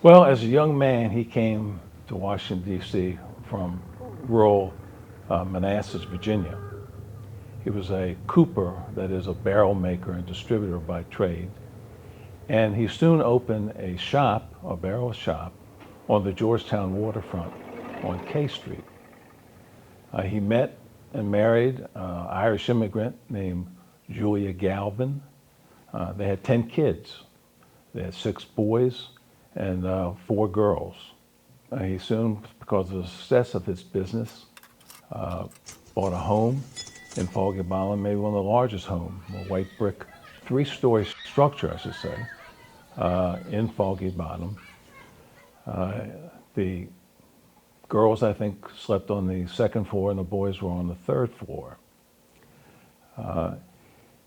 Well, as a young man, he came to Washington, D.C. from rural Manassas, Virginia. He was a cooper, that is a barrel maker and distributor by trade. And he soon opened a shop, a barrel shop, on the Georgetown waterfront on K Street. He met and married an Irish immigrant named Julia Galvin. They had 10 kids. They had 6 boys and 4 girls. He soon, because of the success of his business, bought a home in Foggy Bottom, maybe one of the largest homes, a white brick, 3-story structure, I should say, in Foggy Bottom. The girls, I think, slept on the 2nd floor and the boys were on the 3rd floor.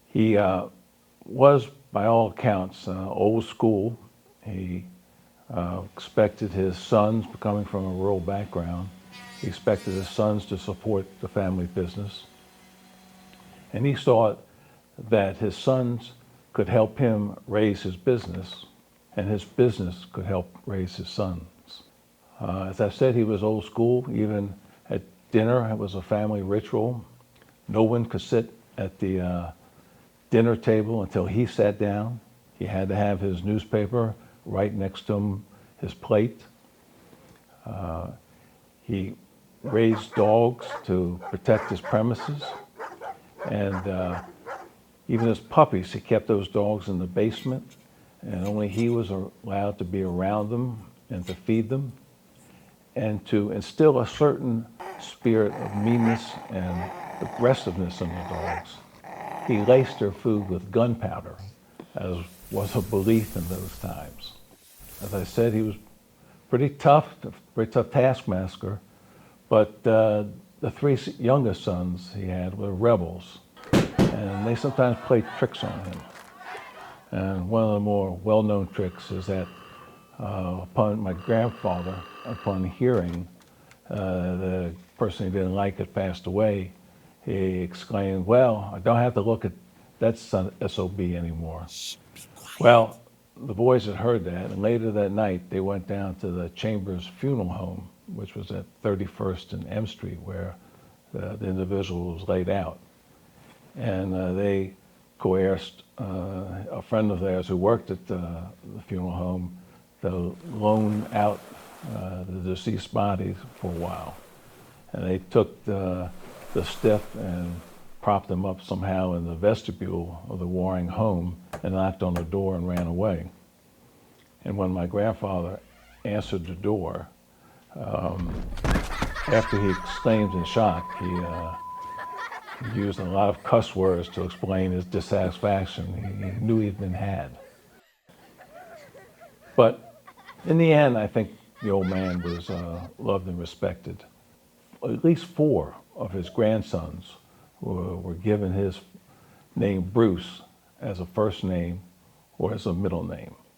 He was, by all accounts, old school. He expected his sons, coming from a rural background, he expected his sons to support the family business. And he thought that his sons could help him raise his business, and his business could help raise his sons. As I said, he was old school. Even at dinner, it was a family ritual. No one could sit at the dinner table until he sat down. He had to have his newspaper right next to him, his plate. He raised dogs to protect his premises. And even his puppies, he kept those dogs in the basement, and only he was allowed to be around them and to feed them and to instill a certain spirit of meanness and aggressiveness in the dogs. He laced their food with gunpowder, as was a belief in those times. As I said, he was pretty tough taskmaster, but the 3 youngest sons he had were rebels, and they sometimes played tricks on him. And one of the more well-known tricks is that upon my grandfather, upon hearing the person he didn't like had passed away, he exclaimed, "Well, I don't have to look at that SOB anymore." Well, the boys had heard that, and later that night they went down to the Chambers Funeral Home, which was at 31st and M Street, where the individual was laid out. And they coerced a friend of theirs who worked at the funeral home to loan out the deceased bodies for a while. And they took the stiff and propped him up somehow in the vestibule of the Waring home and knocked on the door and ran away. And when my grandfather answered the door, after he exclaimed in shock, he used a lot of cuss words to explain his dissatisfaction. He knew he'd been had. But in the end, I think the old man was loved and respected. At least 4 of his grandsons were given his name Bruce as a first name or as a middle name.